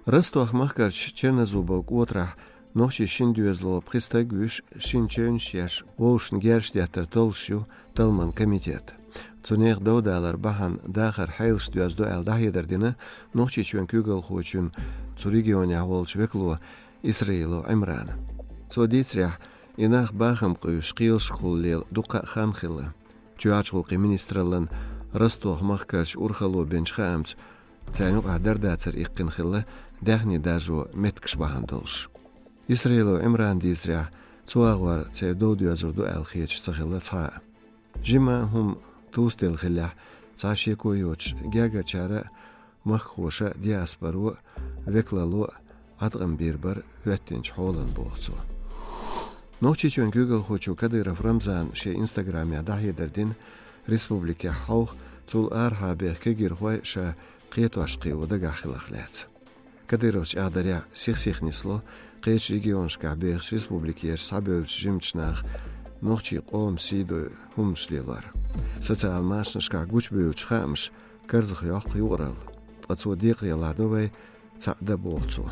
Rostov mahkarch Chernozubok otrah nochi shindüezlo pristagüş shinchönşyaş voşn gerştyater tolşu talman komitet. Цунех доудалар бахан дахар хайлштуаз до алдахедердина нохчи чөн күгэл хочун цу регионе аволч векло Исраило Имран. Цодицрях инах бахам куш қилшхуллел дуқа ханхилла. Чуачхулқи министрлан Ростов махкач урхало бенчхамц цайнук ахдардацер иккинхилла дахни дажу меткш бахан толш. Исраило Имран дизрях цуагвар цай доудуазур до алхеч цахилла ца. Жима хум توستل خلاه تعشي كويوش جاجا شارع مخوشة دياسبرو وكلالو أدغم بيربر هوتينش حولن بوغتسو نوچي چون جوجل خوچو كدير رمضان شي انستغرام يا داهي دردين ريسبوبليكا حوخ تول آرها بيخ كجير خوي شا قيتو عشقي ودقا خلخلات كديروش اعداريا سيخ نسلو قيتش ريجيونش كعبيخ ريسبوبليكير سابيوش جيمتشناخ نوچي قوم سيدو هم شليلار سوциал машнышка гуч бүйүч хамш кырзых як юрал ацу дикри ладовай цада боцу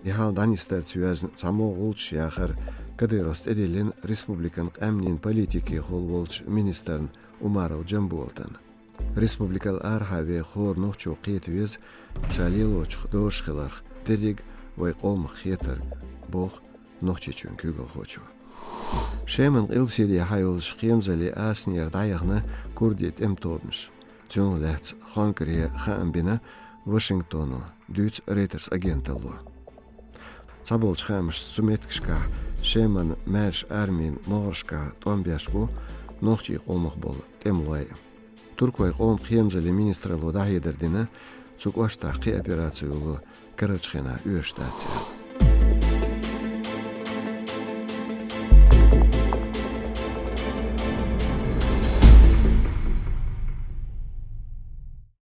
яхал данистер цюазн самоголч яхар кадырост эделин республикан амнин политики холволч министрн Умаров Джамболтан республикал архаве хор нохчу китвиз шалилоч дошхилар дериг вай qom хетер бог нохчи чүн күгөл хочу Шемэн илсиди хайол шхемзали аснер дайгна курдит эмтодмш. Тюн лэц ханкри хаамбина Вашингтону дүйц Reuters агенталу. Цаболч хамш суметкшка Шемэн мэш армин могоршка томбяшбу нохчи qolmaq бол темлай. Турквай qom хемзали министрлу дахедердина цугвашта қи операциялу карачхена үештация.